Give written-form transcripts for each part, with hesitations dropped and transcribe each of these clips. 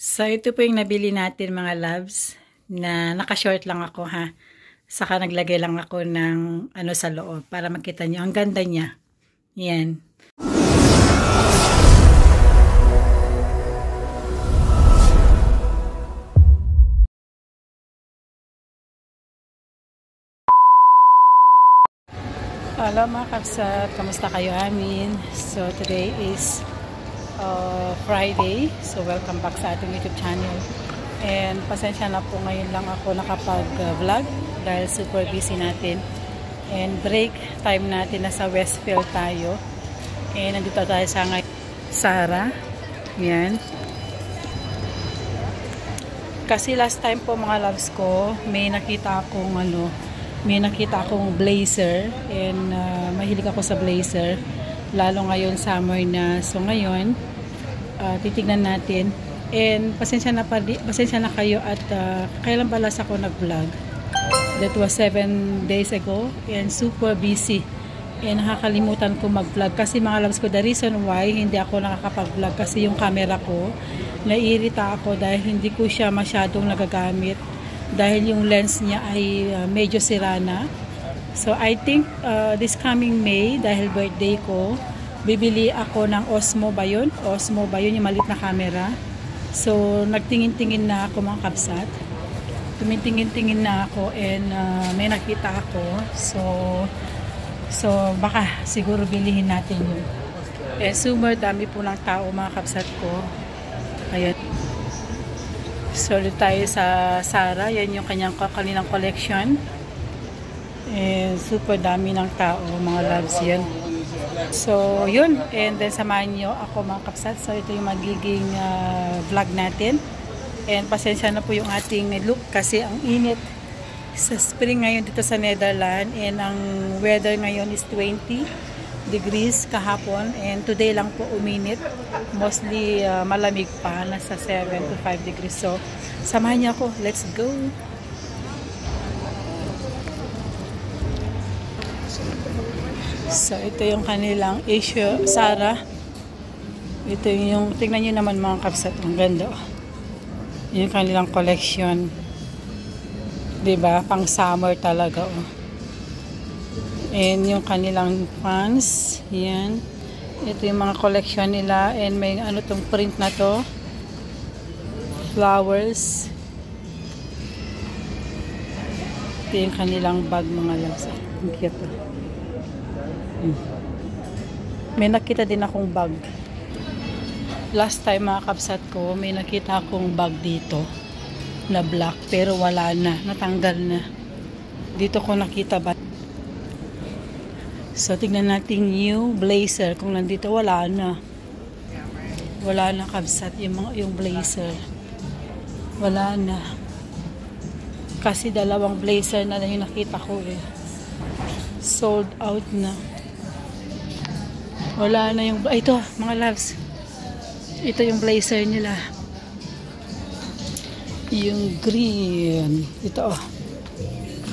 So, ito po yung nabili natin mga loves na naka-short lang ako ha. Saka naglagay lang ako ng ano sa loob para makita nyo. Ang ganda niya. Yan. Hello mga kapsat. Kamusta kayo amin? So, today is Friday. So, welcome back sa ating YouTube channel. And pasensya na po, ngayon lang ako nakapag-vlog dahil super busy natin. And break time natin, nasa Westfield tayo. And nandito tayo sa Zara. Yan. Kasi last time po mga loves ko, may nakita akong blazer. And mahilig ako sa blazer. Lalo ngayon summer na. So ngayon, titignan natin. And pasensya na kayo at kailan balas ako nag-vlog. That was 7 days ago and super busy. And nakakalimutan ko mag-vlog kasi mga loves ko, the reason why hindi ako nakakapag-vlog kasi yung camera ko, naiirita ako dahil hindi ko siya masyadong nagagamit dahil yung lens niya ay medyo sira na. So I think this coming May, dahil birthday ko, bibili ako ng Osmo ba yun? Osmo ba yun, yung maliit na camera? So nagtingin-tingin na ako mga kapsat. Tumitingin-tingin na ako and may nakita ako. So baka siguro bilihin natin yun. Eh super dami po ng tao mga kapsat ko. Ayan. So tayo sa Zara. Yan yung kanilang collection. And super dami ng tao mga loves yan. So yun, and then samahan nyo ako mga kapsat. So ito yung magiging vlog natin. And pasensya na po yung ating look kasi ang init sa spring ngayon dito sa Netherlands. And ang weather ngayon is 20 degrees kahapon. And today lang po uminit. Mostly malamig pa, nasa 7 to 5 degrees. So samahan nyo ako, let's go! So, ito yung kanilang issue, Zara. Ito yung, tingnan nyo naman mga kapsat, ang ganda. Yung kanilang collection. Diba? Pang summer talaga. Oh. And yung kanilang pants. Yan. Ito yung mga collection nila. And may ano tong print na to. Flowers. Ito yung kanilang bag mga loves. Ang cute. May nakita din akong bag. Last time mga kapsat ko, may nakita akong bag dito na black pero wala na, natanggal na. Dito ko nakita ba. So tignan natin yung blazer kung nandito. Wala na kapsat yung blazer. Wala na. Kasi dalawang blazer na yung nakita ko eh. Sold out na. Wala na yung... Ito, mga loves. Ito yung blazer nila. Yung green. Ito, oh.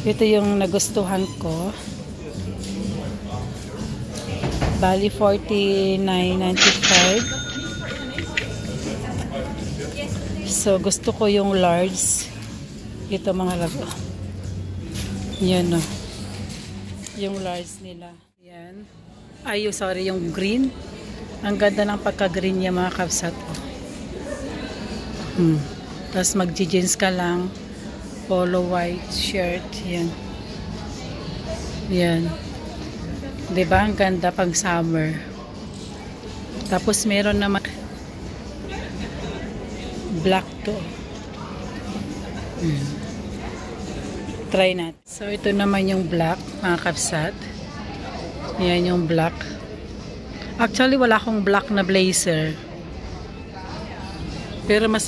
Ito yung nagustuhan ko. Bali, $49.95. So, gusto ko yung large. Ito, mga loves. Oh. Yan, oh. Yung large nila. Yan. Ay, sorry, yung green. Ang ganda ng pagka-green niya mga kapsat. Tapos mag-jeans ka lang. Polo white shirt. Yan. Yan. Diba? Ang ganda pang summer. Tapos meron naman black to. Try natin. So, ito naman yung black mga kapsat. Yan yung black. Actually, wala akong black na blazer. Pero mas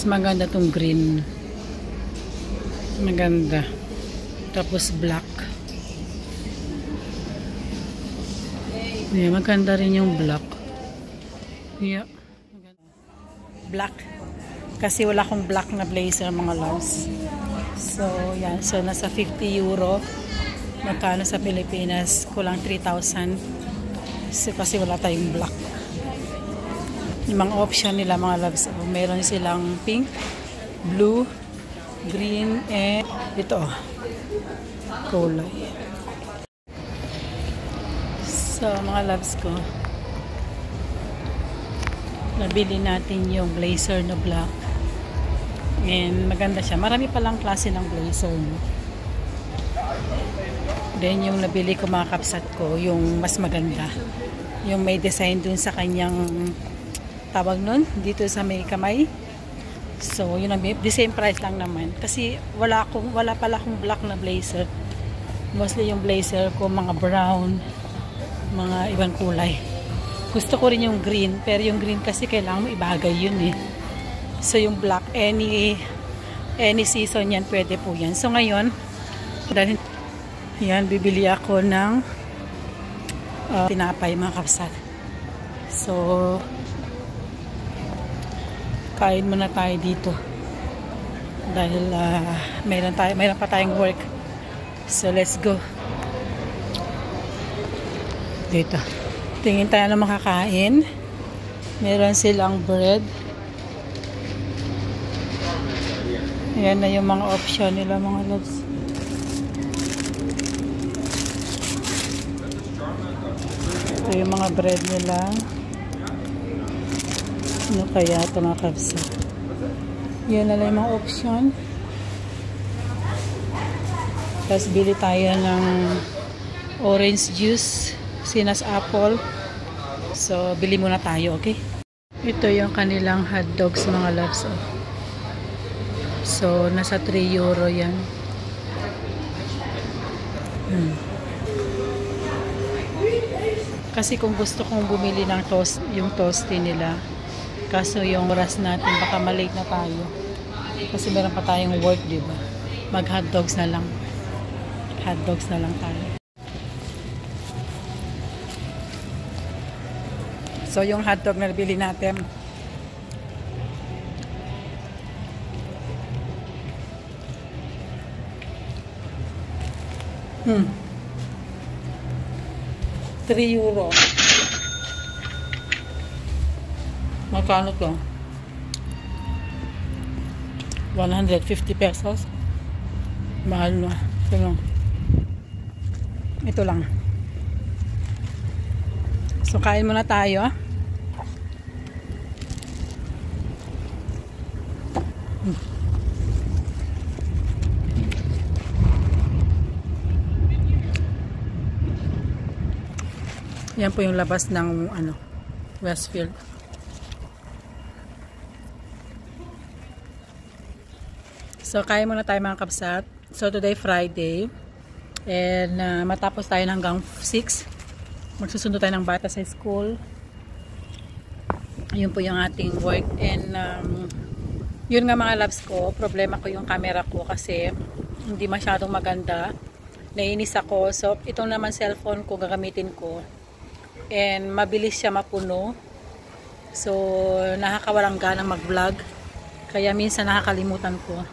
maganda tong green. Maganda. Tapos black. Yan, maganda rin yung black. Yeah. Black. Kasi wala akong black na blazer mga loves. So, yan. So, nasa €50. Magkano sa Pilipinas? Kulang 3,000. Kasi wala tayong black. Yung mga option nila mga loves. Oh, meron silang pink, blue, green, and ito kulay. So mga loves ko, nabili natin yung blazer na black. And maganda siya. Marami palang klase ng blazer. No? Then yung nabili ko mga kapsat ko, yung mas maganda. Yung may design dun sa kanyang tawag nun, dito sa may kamay. So yun ang the same price lang naman. Kasi wala pala akong black na blazer. Mostly yung blazer ko mga brown, mga ibang kulay. Gusto ko rin yung green, pero yung green kasi kailangan mo ibagay yun eh. So yung black, any season yan, pwede po yan. So ngayon, dahil yan, bibili ako ng tinapay mga kapsat. So kain muna tayo dito. Dahil mayroon pa tayong work. So let's go. Dito. Tingin tayo na makakain. Meron silang bread. Ayan na yung mga option nila mga loves. Ito yung mga bread nila. Ano kaya ito mga kapsa? Yan na lang yung mga option. Tapos bili tayo ng orange juice, sinas apple. So bili muna tayo, okay? Ito yung kanilang hot dogs mga loves. So, nasa 3 euro yan. Kasi kung gusto kong bumili ng yung toasty nila, kaso yung oras natin, baka malate na tayo. Kasi meron pa tayong work, diba? Mag hotdogs na lang. Hotdogs na lang tayo. So, yung hotdog na nabili natin, €3. Magkano to? 150 pesos. Mahal na. Ito lang. So, kain muna tayo. Yan po yung labas ng Westfield. So, kain muna tayo mga kapsat. So, today Friday. And matapos tayo hanggang 6. Magsusundo tayo ng bata sa school. Yun po yung ating work. And yun nga mga loves ko, problema ko yung camera ko kasi hindi masyadong maganda. Nainis ako. So, itong naman cellphone ko gagamitin ko. And mabilis siya mapuno. So, nakakawalang ganang mag-vlog. Kaya minsan nakakalimutan ko.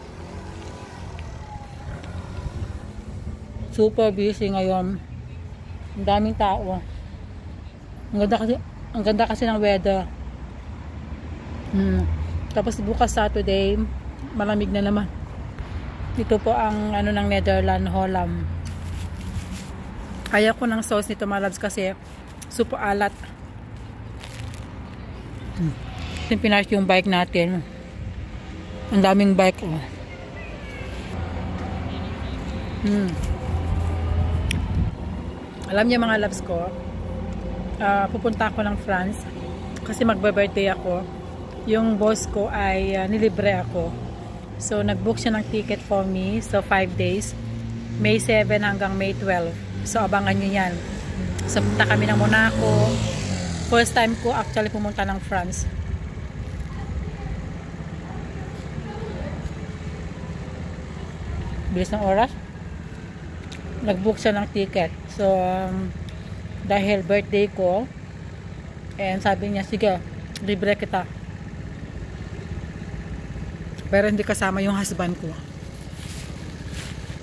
Super busy ngayon. Ang daming tao. Ang ganda kasi ng weather. Tapos bukas Saturday, malamig na naman. Ito po ang ng Netherlands, Holland. Kaya ko ng sauce nito mga loves kasi super alat. Pinark yung bike natin. Ang daming bike. Alam niyo mga loves ko, pupunta ako ng France kasi magbe-birthday ako. Yung boss ko ay nilibre ako. So nag-book siya ng ticket for me. So 5 days. May 7 hanggang May 12. So abangan niyo yan. So punta kami ng Monaco. First time ko actually pumunta ng France. Bilis ng oras. Nag-book siya ng ticket. So dahil birthday ko, and sabi niya, sige, libre kita. Pero hindi kasama yung husband ko.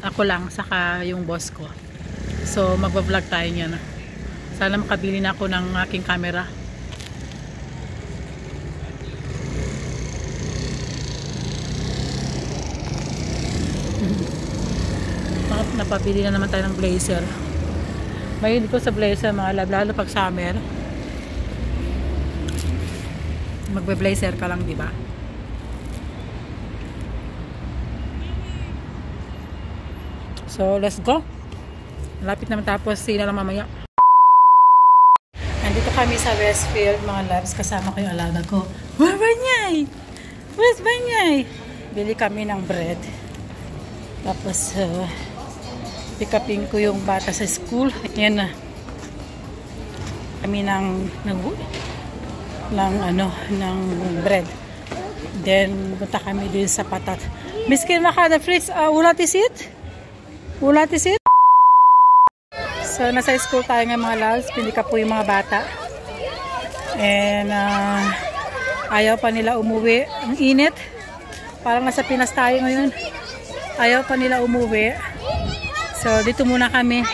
Ako lang, saka yung boss ko. So magbablog tayo niya na. Sana makabili na ako ng aking camera. Napabili na naman tayo ng blazer. Mahilig ko sa blazer mga love, lalo pag summer. Magbe-blazer ka lang, di ba? So, let's go. Malapit naman tapos sila lang mamaya. Nandito kami sa Westfield, mga loves. Kasama ko yung alaga ko. Where's Banyay? Where's Banyay? Bili kami ng bread. Tapos, pick upin ko yung bata sa school. Ayan na. Kami ng bread. Then, punta kami din sa patat. Miskin makada Fritz, ulat isit? Ulat isit? So, nasa school tayo ng mga loves. Pinika po yung mga bata. And, ayaw pa nila umuwi. Ang init. Parang nasa Pinas tayo ngayon. Ayaw pa nila umuwi. So, dito muna kami.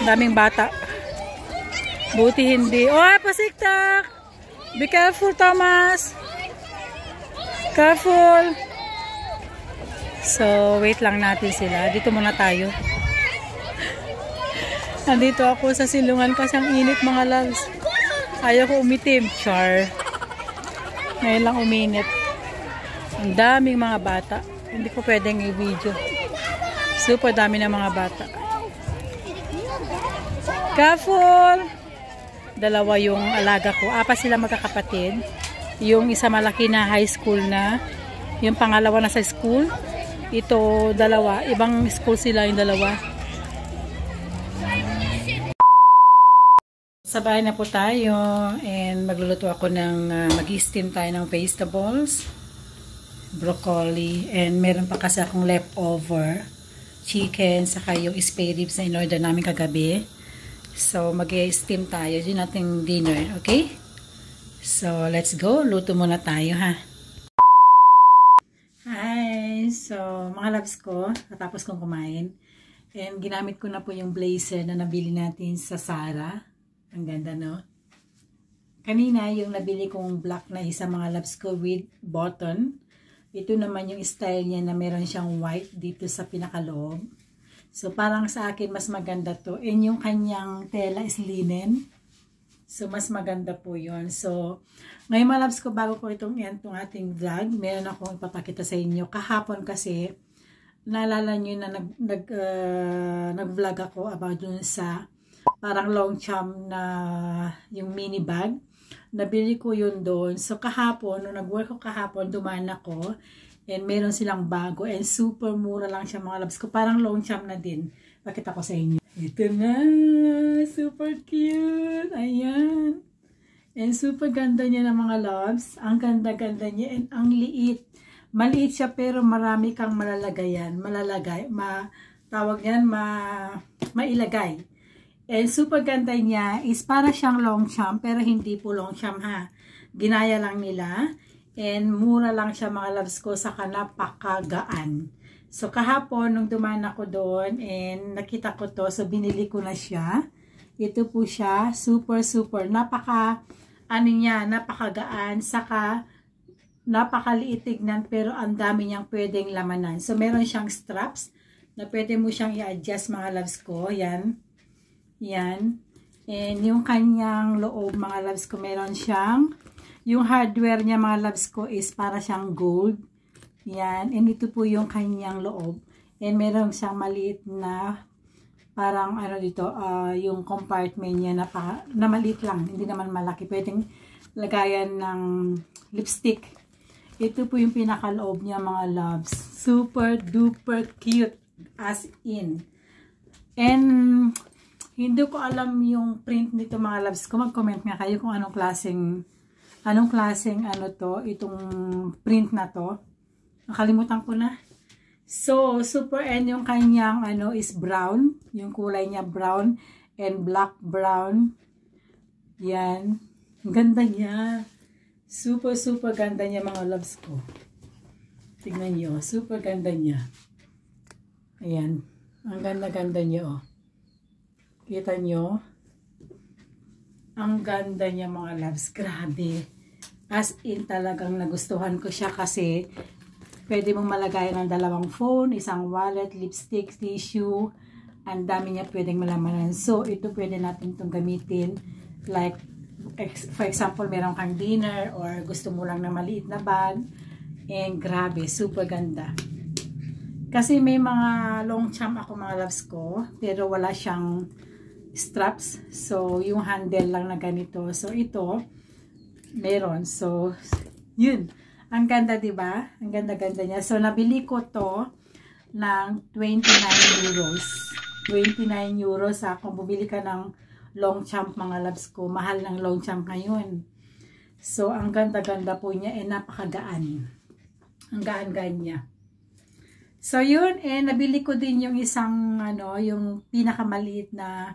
Daming bata. Buti hindi. Oh, pasiktak! Be careful, Thomas! Careful! So, wait lang natin sila. Dito muna tayo. Nandito ako sa silungan kasi ang init mga loves. Ayaw ko umitim. Char. Ngayon lang uminit. Ang daming mga bata. Hindi ko pwedeng i-video. Super dami ng mga bata. Careful! Dalawa yung alaga ko. Apat sila magkakapatid. Yung isa malaki na high school na. Yung pangalawa na sa school. Ito dalawa. Ibang school sila yung dalawa. Sa bahay na po tayo. And magluluto ako ng mag-steam tayo ng vegetables. Broccoli. And meron pa kasi akong leftover chicken. Saka yung spare ribs na in-order namin kagabi. So, mag-steam tayo. Yun nating dinner. Okay? So, let's go. Luto muna tayo, ha? Hi! So, mga loves ko, natapos kong kumain. And, ginamit ko na po yung blazer na nabili natin sa Zara. Ang ganda, no? Kanina, yung nabili kong black na isa, mga loves ko, with button. Ito naman yung style niya na meron siyang white dito sa pinakaloob. So, parang sa akin, mas maganda to. And yung kanyang tela is linen. So, mas maganda po yun. So, ngayon mga loves ko, bago ko itong ating vlog, meron akong ipapakita sa inyo. Kahapon kasi, naalala nyo na nag-vlog ako about dun sa parang long cham na yung mini bag. Nabili ko yun doon. So, kahapon, nung nag-work ko kahapon, dumaan ako. And meron silang bago. And super mura lang siya mga loves ko. Parang long cham na din. Pakita ko sa inyo. Ito na. Super cute. Ayan. And super ganda niya ng mga loves. Ang ganda-ganda niya. And ang liit. Maliit siya pero marami kang malalagayan. Malalagay. Tawag yan. Mailagay. And super ganda niya is para siyang long cham. Pero hindi po long cham ha. Ginaya lang nila. And mura lang siya mga loves ko, saka napakagaan. So kahapon nung dumaan ako doon and nakita ko to, so binili ko na siya. Ito po siya, super napakagaan, saka napakaliit tignan pero ang dami niyang pwedeng lamanan. So meron siyang straps na pwede mo siyang i-adjust mga loves ko. Yan. Yan. And yung kanyang loob mga loves ko, meron siyang yung hardware niya mga loves ko is para siyang gold. Yan. And ito po yung kanyang loob. And meron siyang maliit na parang ano dito, yung compartment niya na maliit lang. Hindi naman malaki. Pwedeng lagayan ng lipstick. Ito po yung pinakaloob niya mga loves. Super duper cute. As in. And hindi ko alam yung print nito mga loves ko. Mag-comment nga kayo kung anong klaseng ano to, itong print na to. Nakalimutan ko na. So, super, and yung kanyang ano is brown. Yung kulay niya brown and black brown. Yan. Ganda niya. Super ganda niya mga loves ko. Tignan niyo. Super ganda niya. Ayan. Ang ganda niya oh. Kita niyo? Ang ganda niya mga loves. Grabe. As in talagang nagustuhan ko siya kasi Pwede mong malagay ng 2 phone, isang wallet, lipstick, tissue. Ang dami niya pwedeng malamanan. So, ito pwede natin itong gamitin. Like, for example, meron kang dinner or gusto mo lang ng maliit na bag. And grabe, super ganda. Kasi may mga long champ ako mga loves ko, pero wala siyang straps. So, yung handle lang na ganito. So, ito, meron. So, yun. Ang ganda, diba? Ang ganda-ganda niya. So, nabili ko to ng 29 euros. 29 euros kung bumili ka ng long champ mga loves ko. Mahal ng long champ ngayon. So, ang ganda-ganda po niya. Napakagaan. Ang gaan-gaan niya. So, yun. Nabili ko din yung isang, yung pinakamaliit na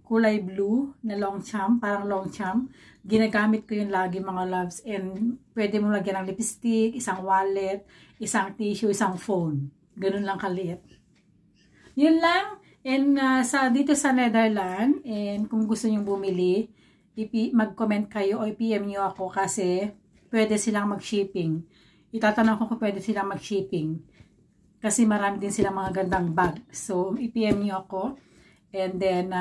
kulay blue na long champ. Parang long champ. Ginagamit ko yun lagi mga loves. And pwede mo lagyan ng lipstick, isang wallet, isang tissue, isang phone. Ganun lang kaliit. Yun lang. And dito sa Netherlands, and kung gusto nyo bumili, mag-comment kayo o i-PM nyo ako kasi pwede silang mag-shipping. Itatanong ko kung pwede silang mag-shipping. Kasi marami din silang mga gandang bag. So, i-PM nyo ako. And then,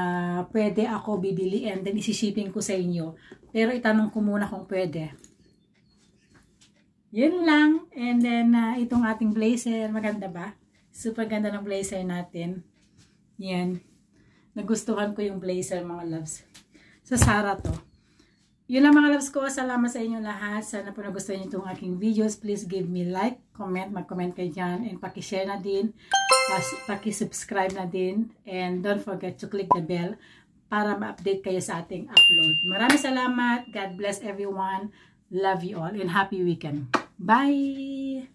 pwede ako bibili and then isi-shipping ko sa inyo. Pero itanong ko muna kung pwede. Yun lang. And then, itong ating blazer. Maganda ba? Super ganda ng blazer natin. Yan. Nagustuhan ko yung blazer mga loves. Sa Zara to. Yun lang mga loves ko. Salamat sa inyo lahat. Sana po nagustuhan niyo itong aking videos. Please give me like, comment, mag-comment kayo dyan. And pakishare na din. Paki-subscribe na din. And don't forget to click the bell para ma-update kayo sa ating upload. Maraming salamat. God bless everyone. Love you all. And happy weekend. Bye!